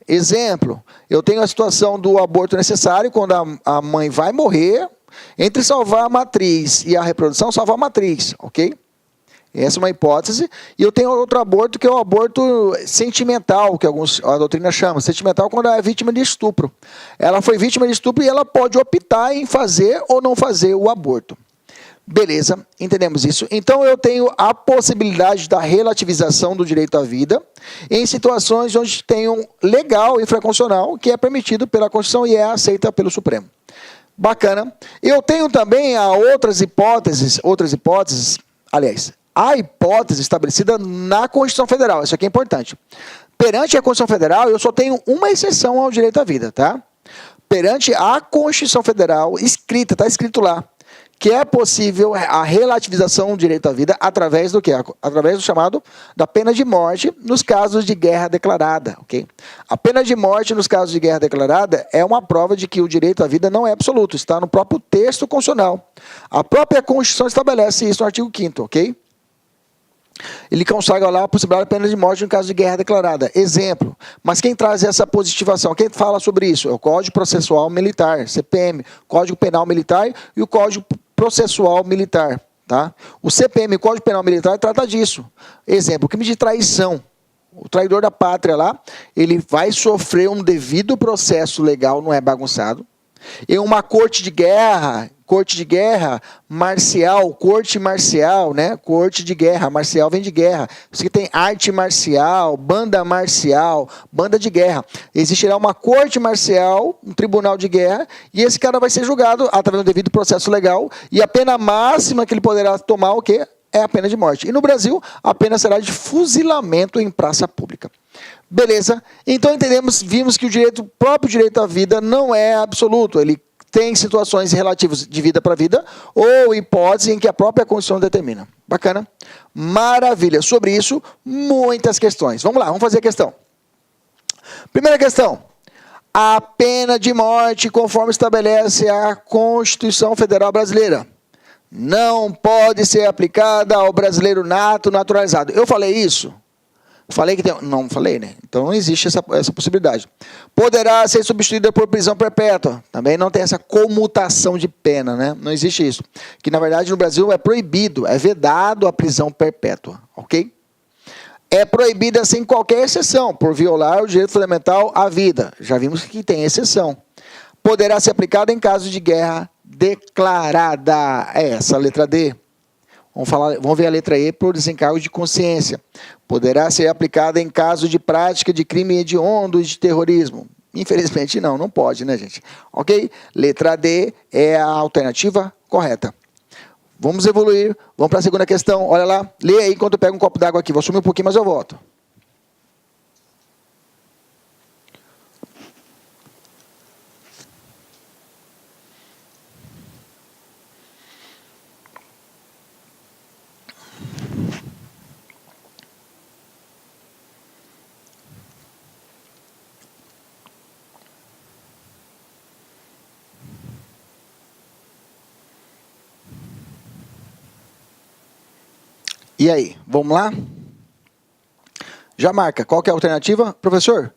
Speaker 1: Exemplo, eu tenho a situação do aborto necessário, quando a mãe vai morrer, entre salvar a matriz e a reprodução, salvar a matriz, ok? Essa é uma hipótese. E eu tenho outro aborto, que é o aborto sentimental, que a doutrina chama. Sentimental quando ela é vítima de estupro. Ela foi vítima de estupro e ela pode optar em fazer ou não fazer o aborto. Beleza, entendemos isso. Então eu tenho a possibilidade da relativização do direito à vida em situações onde tem um legal infraconstitucional que é permitido pela Constituição e é aceita pelo Supremo. Bacana. Eu tenho também outras hipóteses, aliás, a hipótese estabelecida na Constituição Federal. Isso aqui é importante. Perante a Constituição Federal, eu só tenho uma exceção ao direito à vida, tá? Perante a Constituição Federal, escrita, está escrito lá, que é possível a relativização do direito à vida através do quê? Através do chamado da pena de morte nos casos de guerra declarada, ok? A pena de morte nos casos de guerra declarada é uma prova de que o direito à vida não é absoluto, está no próprio texto constitucional. A própria Constituição estabelece isso no artigo 5º, ok? Ele consagra lá a possibilidade de pena de morte no caso de guerra declarada. Exemplo, mas quem traz essa positivação? Quem fala sobre isso? É o Código Processual Militar, CPM, Código Penal Militar e o Código Processual Militar. Tá? O CPM, o Código Penal Militar, trata disso. Exemplo, crime de traição. O traidor da pátria lá, ele vai sofrer um devido processo legal, não é bagunçado. Em uma corte de guerra marcial, corte marcial, né? Corte de guerra, marcial vem de guerra. Você tem arte marcial, banda de guerra. Existirá uma corte marcial, um tribunal de guerra, e esse cara vai ser julgado através do devido processo legal, e a pena máxima que ele poderá tomar, o quê? É a pena de morte. E no Brasil, a pena será de fuzilamento em praça pública. Beleza? Então vimos que o próprio direito à vida não é absoluto. Ele tem situações relativas de vida para vida ou hipóteses em que a própria Constituição determina. Bacana? Maravilha. Sobre isso, muitas questões. Vamos lá, vamos fazer a questão. Primeira questão. A pena de morte, conforme estabelece a Constituição Federal Brasileira, não pode ser aplicada ao brasileiro nato, naturalizado. Eu falei isso? Falei que tem... Não falei, né? Então não existe essa possibilidade. Poderá ser substituída por prisão perpétua. Também não tem essa comutação de pena, né? Não existe isso. Que na verdade no Brasil é proibido, é vedado a prisão perpétua, ok? É proibida sem qualquer exceção, por violar o direito fundamental à vida. Já vimos que tem exceção. Poderá ser aplicada em caso de guerra declarada. É essa a letra D. Vamos ver a letra E por desencargo de consciência. Poderá ser aplicada em caso de prática de crime hediondo e de terrorismo. Infelizmente não pode, né, gente? Ok? Letra D é a alternativa correta. Vamos evoluir, vamos para a segunda questão. Olha lá, lê aí enquanto eu pego um copo d'água aqui. Vou sumir um pouquinho, mas eu volto. E aí, vamos lá? Já marca. Qual que é a alternativa? Professor?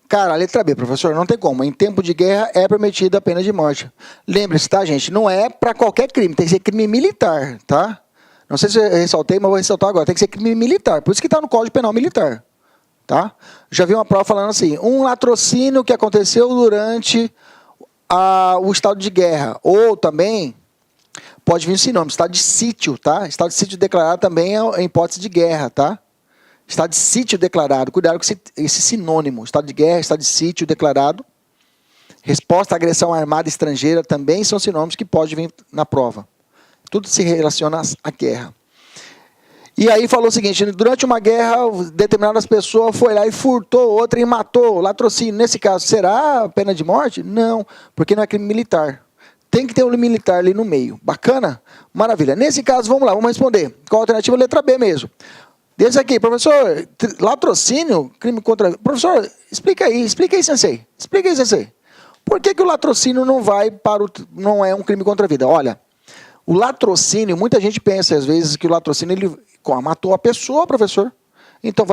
Speaker 1: Cara, a letra B, professor, não tem como. Em tempo de guerra é permitida a pena de morte. Lembre-se, tá, gente? Não é para qualquer crime. Tem que ser crime militar, tá? Não sei se eu ressaltei, mas vou ressaltar agora. Tem que ser crime militar. Por isso que está no Código Penal Militar. Tá? Já vi uma prova falando assim, um latrocínio que aconteceu durante o estado de guerra. Ou também... Pode vir sinônimo, estado de sítio, tá? Estado de sítio declarado também é hipótese de guerra, tá? Estado de sítio declarado, cuidado com esse sinônimo. Estado de guerra, estado de sítio declarado. Resposta à agressão armada estrangeira também são sinônimos que podem vir na prova. Tudo se relaciona à guerra. E aí falou o seguinte, durante uma guerra, determinadas pessoas foi lá e furtou outra e matou, latrocínio. Nesse caso, será pena de morte? Não, porque não é crime militar. Tem que ter um militar ali no meio. Bacana? Maravilha. Nesse caso, vamos lá, vamos responder. Qual a alternativa? Letra B mesmo. Desse aqui, professor, latrocínio, crime contra... Professor, explica aí, sensei. Explica aí, sensei. Por que o latrocínio não é um crime contra a vida? Olha, o latrocínio, muita gente pensa às vezes que o latrocínio ele matou a pessoa, professor. Então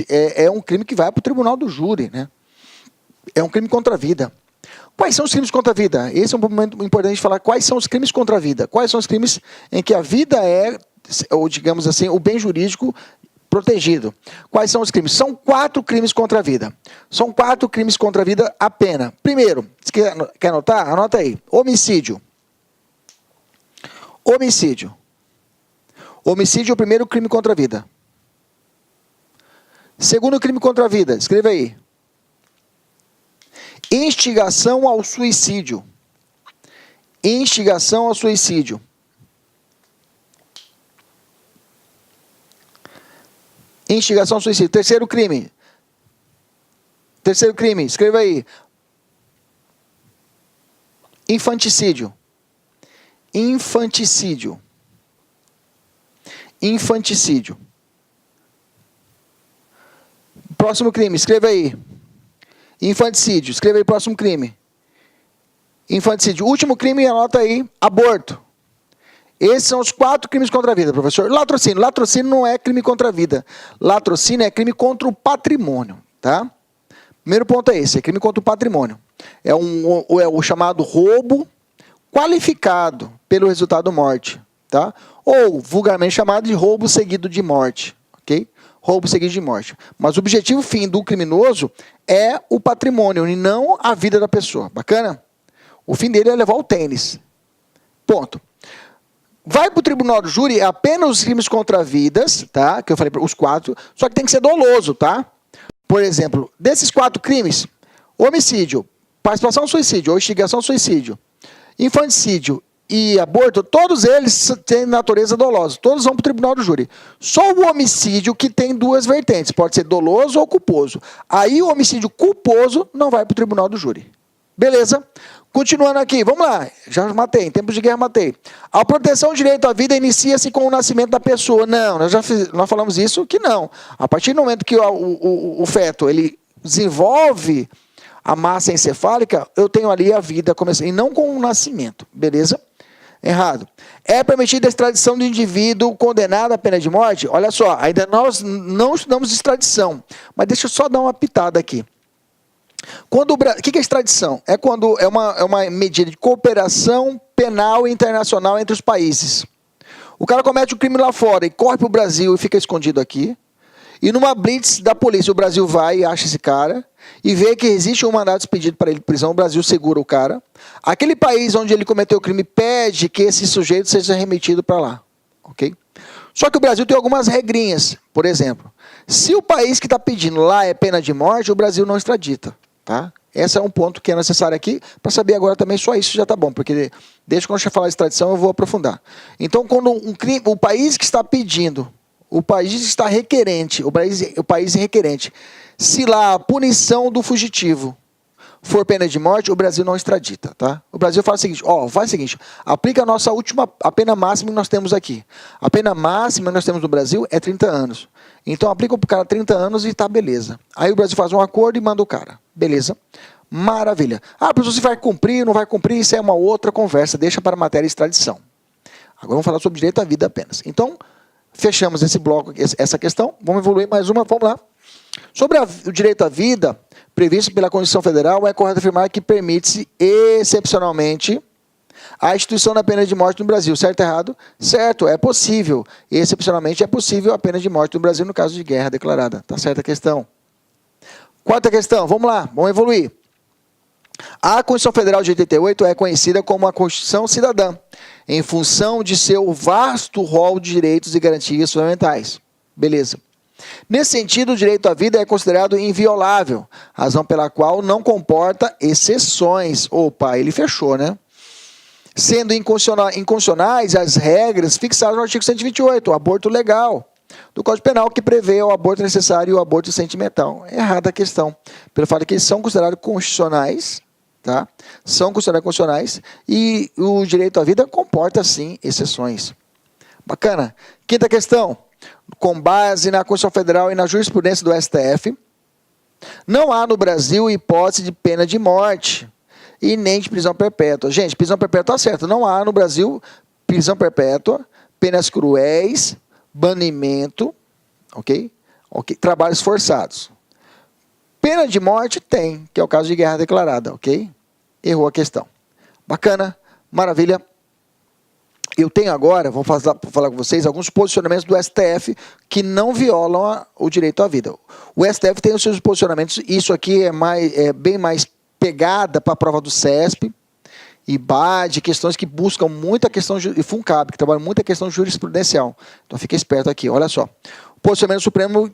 Speaker 1: é um crime que vai para o tribunal do júri, né? É um crime contra a vida. Quais são os crimes contra a vida? Esse é um momento importante de falar quais são os crimes contra a vida. Quais são os crimes em que a vida é, ou digamos assim, o bem jurídico protegido. Quais são os crimes? São 4 crimes contra a vida. São 4 crimes contra a vida a pena. Primeiro, quer anotar? Anota aí. Homicídio. Homicídio. Homicídio é o primeiro crime contra a vida. Segundo crime contra a vida, escreva aí. Instigação ao suicídio. Instigação ao suicídio. Instigação ao suicídio. Terceiro crime. Terceiro crime, escreva aí. Infanticídio. Infanticídio. Infanticídio. Próximo crime, escreva aí. Infanticídio, escreva aí próximo crime. Infanticídio. Último crime, anota aí, aborto. Esses são os 4 crimes contra a vida, professor. Latrocínio. Latrocínio não é crime contra a vida. Latrocínio é crime contra o patrimônio, tá? Primeiro ponto é esse, é crime contra o patrimônio. É o chamado roubo qualificado pelo resultado morte, tá? Ou vulgarmente chamado de roubo seguido de morte, ok? Roubo seguido de morte. Mas o objetivo fim do criminoso é o patrimônio e não a vida da pessoa. Bacana? O fim dele é levar o tênis. Ponto. Vai para o tribunal do júri apenas os crimes contra vidas, tá? Que eu falei, os 4, só que tem que ser doloso, tá? Por exemplo, desses 4 crimes, homicídio, participação ao suicídio ou instigação ao suicídio, infanticídio e aborto, todos eles têm natureza dolosa. Todos vão para o tribunal do júri. Só o homicídio que tem 2 vertentes, pode ser doloso ou culposo. Aí o homicídio culposo não vai para o tribunal do júri. Beleza? Continuando aqui, vamos lá. Já matei, em tempos de guerra matei. A proteção do direito à vida inicia-se com o nascimento da pessoa. Não, nós falamos isso que não. A partir do momento que o feto ele desenvolve a massa encefálica, eu tenho ali a vida começando, e não com o nascimento. Beleza? Errado. É permitida a extradição do indivíduo condenado à pena de morte? Olha só, ainda nós não estudamos extradição, mas deixa eu só dar uma pitada aqui. O que é extradição? É quando é uma medida de cooperação penal internacional entre os países. O cara comete um crime lá fora e corre para o Brasil e fica escondido aqui. E numa blitz da polícia, o Brasil vai e acha esse cara e vê que existe um mandado expedido para ele de prisão, o Brasil segura o cara. Aquele país onde ele cometeu o crime pede que esse sujeito seja remetido para lá. Ok? Só que o Brasil tem algumas regrinhas. Por exemplo, se o país que está pedindo lá é pena de morte, o Brasil não extradita. Tá? Esse é um ponto que é necessário aqui, para saber agora também, só isso já está bom, porque desde quando a gente falar de extradição eu vou aprofundar. Então, quando o país que está pedindo, o país que está requerente, o país requerente, se lá a punição do fugitivo for pena de morte, o Brasil não extradita. Tá? O Brasil faz o seguinte, faz o seguinte, aplica a pena máxima que nós temos aqui. A pena máxima que nós temos no Brasil é 30 anos. Então, aplica para o cara 30 anos e tá beleza. Aí o Brasil faz um acordo e manda o cara. Beleza? Maravilha. Professor, se vai cumprir, não vai cumprir, isso é uma outra conversa. Deixa para a matéria de extradição. Agora vamos falar sobre direito à vida apenas. Então, fechamos esse bloco, essa questão. Vamos evoluir mais uma, vamos lá. Sobre o direito à vida, previsto pela Constituição Federal, é correto afirmar que permite-se, excepcionalmente, a instituição da pena de morte no Brasil. Certo ou errado? Certo, é possível. Excepcionalmente é possível a pena de morte no Brasil no caso de guerra declarada. Tá certa a questão. Quarta questão, vamos lá, vamos evoluir. A Constituição Federal de 88 é conhecida como a Constituição Cidadã, em função de seu vasto rol de direitos e garantias fundamentais. Beleza. Nesse sentido, o direito à vida é considerado inviolável, razão pela qual não comporta exceções. Opa, ele fechou, né? Sendo inconstitucionais as regras fixadas no artigo 128, o aborto legal, do Código Penal, que prevê o aborto necessário e o aborto sentimental. É errada a questão, pelo fato de que eles são considerados constitucionais, tá? São considerados constitucionais e o direito à vida comporta, sim, exceções. Bacana. Quinta questão. Com base na Constituição Federal e na jurisprudência do STF, não há no Brasil hipótese de pena de morte e nem de prisão perpétua. Gente, prisão perpétua está certo. Não há no Brasil prisão perpétua, penas cruéis, banimento, ok? Trabalhos forçados. Pena de morte tem, que é o caso de guerra declarada, ok? Errou a questão. Bacana, maravilha. Eu tenho agora, vou falar com vocês, alguns posicionamentos do STF que não violam o direito à vida. O STF tem os seus posicionamentos, isso aqui é bem mais pegada para a prova do CESP, IBAD, questões que buscam muita questão, e FUNCAB, que trabalham muita questão jurisprudencial. Então fica esperto aqui, olha só. O posicionamento supremo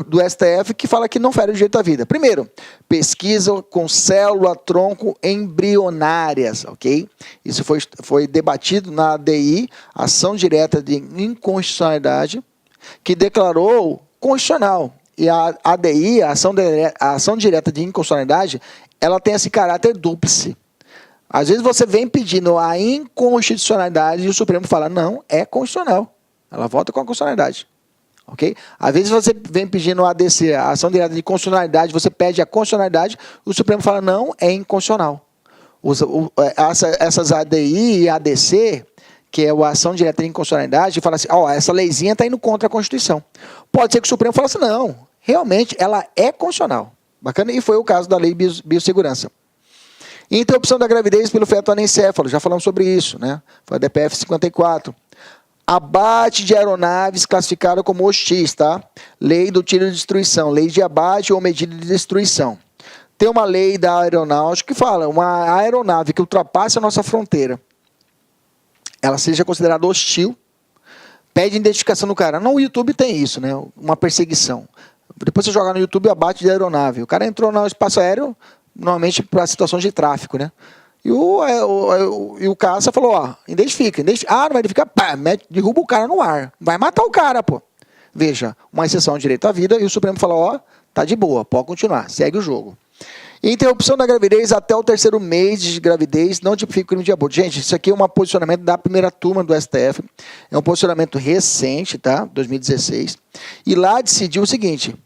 Speaker 1: do STF que fala que não fere o direito à vida. Primeiro, pesquisa com célula-tronco embrionárias, ok? Isso foi debatido na ADI, Ação Direta de Inconstitucionalidade, que declarou constitucional. E a ADI, a Ação Direta de Inconstitucionalidade, ela tem esse caráter dúplice. Às vezes você vem pedindo a inconstitucionalidade e o Supremo fala, não, é constitucional. Ela vota com a constitucionalidade. Ok? Às vezes você vem pedindo a ADC, a ação direta de constitucionalidade, você pede a constitucionalidade, o Supremo fala, não, é inconstitucional. Essas ADI e ADC, que é a ação direta de inconstitucionalidade, fala assim, essa leizinha está indo contra a Constituição. Pode ser que o Supremo fale assim, não, realmente ela é constitucional. Bacana? E foi o caso da Lei de Biossegurança. Interrupção da gravidez pelo feto anencéfalo, já falamos sobre isso, né? Foi a DPF 54. Abate de aeronaves classificada como hostis, tá? Lei do tiro de destruição, lei de abate ou medida de destruição. Tem uma lei da aeronáutica que fala, uma aeronave que ultrapasse a nossa fronteira, ela seja considerada hostil, pede identificação do cara. No YouTube tem isso, né? Uma perseguição. Depois você joga no YouTube abate de aeronave. O cara entrou no espaço aéreo, normalmente para situações de tráfico, né? E o caça falou, identifica. Não vai identificar, pá, derruba o cara no ar. Vai matar o cara, pô. Veja, uma exceção ao direito à vida, e o Supremo falou, tá de boa, pode continuar, segue o jogo. Interrupção da gravidez até o 3º mês de gravidez não tipifica crime de aborto. Gente, isso aqui é um posicionamento da primeira turma do STF, é um posicionamento recente, tá? 2016. E lá decidiu o seguinte,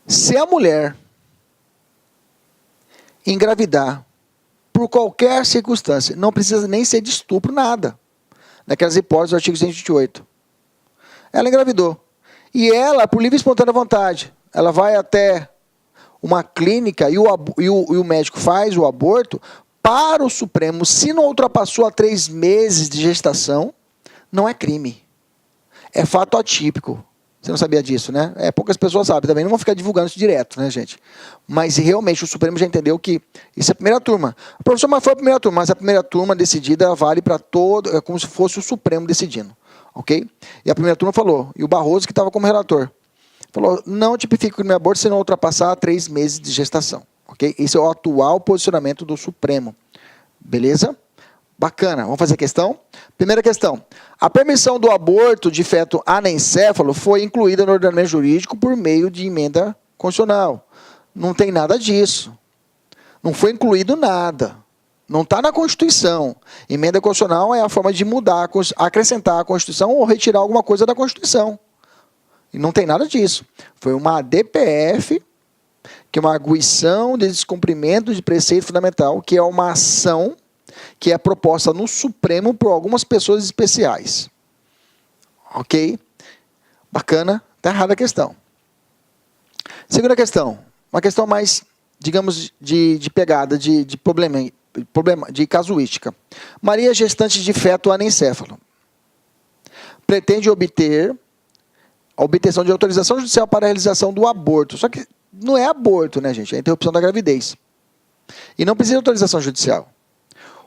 Speaker 1: se a mulher engravidar por qualquer circunstância, não precisa nem ser de estupro, nada. Naquelas hipóteses do artigo 128. Ela engravidou. E ela, por livre e espontânea vontade, ela vai até uma clínica e o médico faz o aborto, para o Supremo, se não ultrapassou a 3 meses de gestação, não é crime. É fato atípico. Você não sabia disso, né? Poucas pessoas sabem também. Não vão ficar divulgando isso direto, né, gente? Mas realmente o Supremo já entendeu que isso é a primeira turma. O professor, mas foi a primeira turma, mas a primeira turma decidida vale para todo, é como se fosse o Supremo decidindo, ok? E a primeira turma falou, e o Barroso, que estava como relator, falou, não tipifica o crime de aborto se não ultrapassar 3 meses de gestação, ok? Esse é o atual posicionamento do Supremo. Beleza? Bacana. Vamos fazer a questão? Primeira questão. A permissão do aborto de feto anencéfalo foi incluída no ordenamento jurídico por meio de emenda constitucional. Não tem nada disso. Não foi incluído nada. Não está na Constituição. Emenda constitucional é a forma de mudar, acrescentar a Constituição ou retirar alguma coisa da Constituição. E não tem nada disso. Foi uma DPF, que é uma arguição de descumprimento de preceito fundamental, que é uma ação que é proposta no Supremo por algumas pessoas especiais. Ok? Bacana. Está errada a questão. Segunda questão. Uma questão mais, digamos, de pegada, de problema, de casuística. Maria, gestante de feto anencéfalo, pretende obter a obtenção de autorização judicial para a realização do aborto. Só que não é aborto, né, gente? É a interrupção da gravidez. E não precisa de autorização judicial.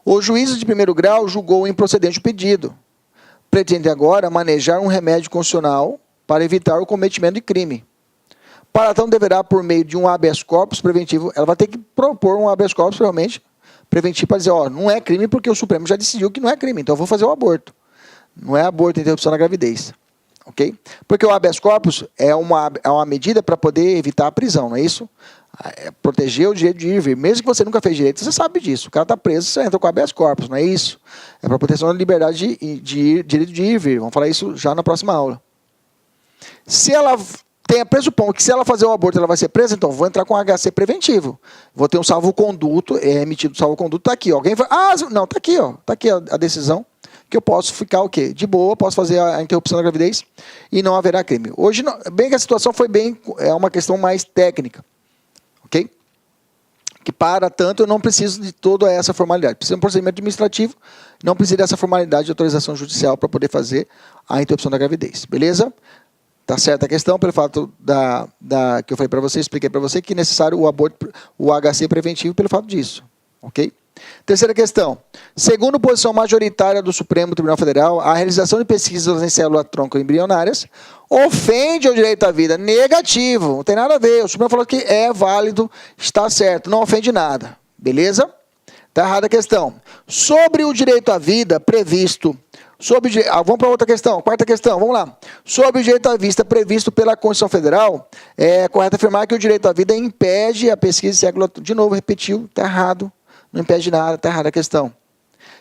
Speaker 1: O juízo de primeiro grau julgou improcedente o pedido. Pretende agora manejar um remédio constitucional para evitar o cometimento de crime. Para tanto, deverá, por meio de um habeas corpus preventivo, ela vai ter que propor um habeas corpus, realmente, preventivo, para dizer, não é crime porque o Supremo já decidiu que não é crime, então eu vou fazer o aborto. Não é aborto, é interrupção da gravidez. Ok? Porque o habeas corpus é uma medida para poder evitar a prisão, não é isso? É proteger o direito de ir e vir. Mesmo que você nunca fez direito, você sabe disso. O cara está preso, você entra com habeas corpus, não é isso? É para proteção da liberdade direito de ir e vir. Vamos falar isso já na próxima aula. Se ela tem a pressupor que se ela fazer o aborto, ela vai ser presa, então vou entrar com HC preventivo. Vou ter um salvo-conduto, emitido salvo-conduto, está aqui. Alguém vai, não, está aqui, está aqui a decisão, que eu posso ficar o quê? De boa, posso fazer a interrupção da gravidez e não haverá crime. Hoje, bem que a situação foi é uma questão mais técnica. Ok? Que para tanto eu não preciso de toda essa formalidade. Preciso de um procedimento administrativo, não preciso dessa formalidade de autorização judicial para poder fazer a interrupção da gravidez. Beleza? Tá certa a questão, pelo fato que eu falei para você, expliquei para você que é necessário o aborto, o HC preventivo pelo fato disso. Ok? Terceira questão. Segundo a posição majoritária do Supremo Tribunal Federal, a realização de pesquisas em célula-tronco embrionárias ofende ao direito à vida. Negativo. Não tem nada a ver. O Supremo falou que é válido, está certo. Não ofende nada. Beleza? Está errada a questão. Sobre o direito à vida previsto... vamos para outra questão. Quarta questão. Vamos lá. Sobre o direito à vida previsto pela Constituição Federal, é correto afirmar que o direito à vida impede a pesquisa em célula... De novo, repetiu. Está errado. Não impede nada, está errada a questão.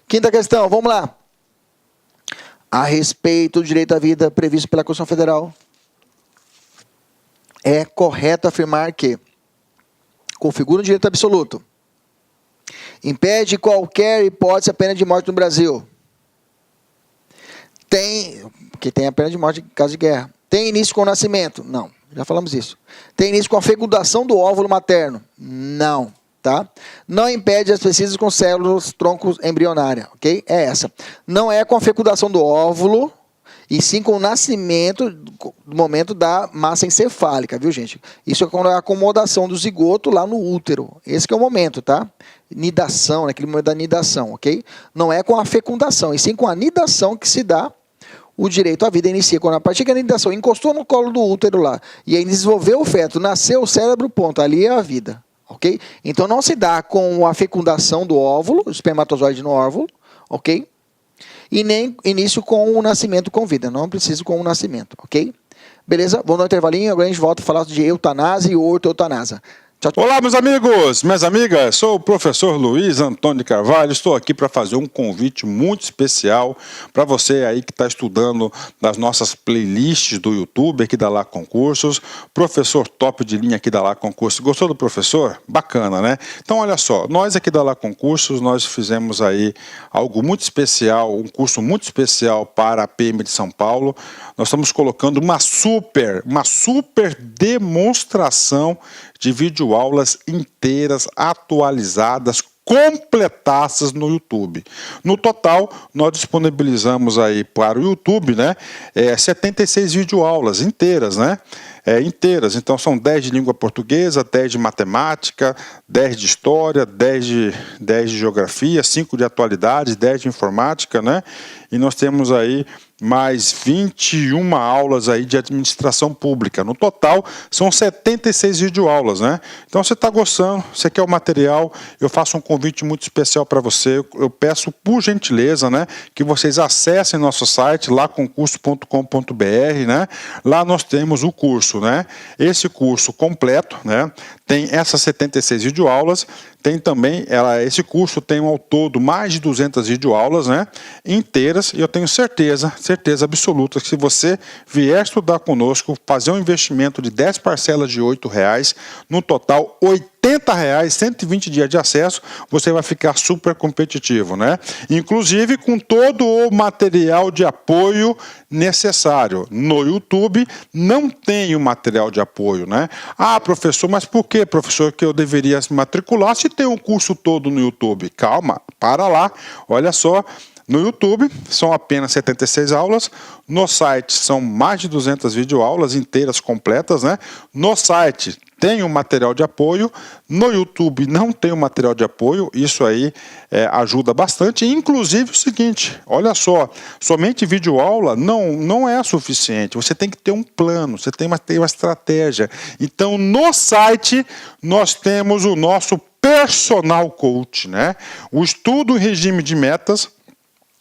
Speaker 1: Quinta questão, vamos lá. A respeito do direito à vida previsto pela Constituição Federal, é correto afirmar que configura um direito absoluto, impede qualquer hipótese a pena de morte no Brasil, que tem a pena de morte em caso de guerra, tem início com o nascimento? Não, já falamos isso. Tem início com a fecundação do óvulo materno? Não, tá? Não impede as pesquisas com células troncos embrionárias, ok? É essa. Não é com a fecundação do óvulo, e sim com o nascimento, do momento da massa encefálica, viu, gente? Isso é quando é a acomodação do zigoto lá no útero. Esse que é o momento, tá? Nidação, naquele momento da nidação, ok? Não é com a fecundação, e sim com a nidação que se dá o direito à vida. Inicia quando a partir da nidação encostou no colo do útero lá, e aí desenvolveu o feto, nasceu o cérebro, ponto, ali é a vida, ok? Então não se dá com a fecundação do óvulo, o espermatozoide no óvulo, ok? E nem início com o nascimento com vida. Não preciso com o nascimento, ok? Beleza? Vamos dar um intervalinho, agora a gente volta a falar de eutanásia e ortoeutanásia. Tchau, tchau.
Speaker 2: Olá, meus amigos, minhas amigas, sou o professor Luiz Antônio de Carvalho, estou aqui para fazer um convite muito especial para você aí que está estudando nas nossas playlists do YouTube, aqui da Lá Concursos, professor top de linha aqui da Lá Concursos. Gostou do professor? Bacana, né? Então, olha só, nós aqui da Lá Concursos, nós fizemos aí algo muito especial, um curso muito especial para a PM de São Paulo. Nós estamos colocando uma super demonstração de videoaulas inteiras, atualizadas, completadas no YouTube. No total, nós disponibilizamos aí para o YouTube, né, 76 videoaulas inteiras, né? Inteiras, então são 10 de língua portuguesa, 10 de matemática, 10 de história, 10 de geografia, 5 de atualidades, 10 de informática, né? E nós temos aí mais 21 aulas aí de administração pública. No total, são 76 videoaulas, né? Então, você está gostando, você quer o material, eu faço um convite muito especial para você. Eu peço, por gentileza, né, que vocês acessem nosso site, laconcurso.com.br, né? Lá nós temos o curso, né? Esse curso completo, né? Tem essas 76 videoaulas, tem também, esse curso tem ao todo mais de 200 videoaulas, né, inteiras, e eu tenho certeza absoluta que se você vier estudar conosco, fazer um investimento de 10 parcelas de R$8, no total R$80, 120 dias de acesso, você vai ficar super competitivo, né? Inclusive com todo o material de apoio necessário. No YouTube não tem o material de apoio, né? Ah, professor, mas por que, professor, que eu deveria se matricular se tem um curso todo no YouTube? Calma, para lá, olha só. No YouTube são apenas 76 aulas, no site são mais de 200 videoaulas inteiras, completas, né? No site tem um material de apoio, no YouTube não tem um material de apoio, isso aí ajuda bastante. Inclusive o seguinte, olha só, somente videoaula não é suficiente, você tem que ter um plano, você tem que ter uma estratégia. Então no site nós temos o nosso personal coach, né? O estudo em regime de metas.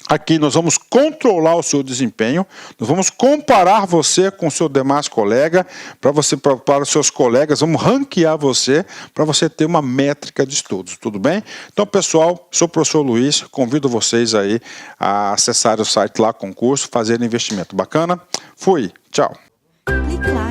Speaker 2: Aqui nós vamos controlar o seu desempenho, nós vamos comparar você com o seu demais colega, para os seus colegas, vamos ranquear você, para você ter uma métrica de estudos, tudo bem? Então, pessoal, sou o professor Luiz, convido vocês aí a acessar o site Lá Concurso, fazer investimento. Bacana? Fui, tchau.
Speaker 3: Clique lá.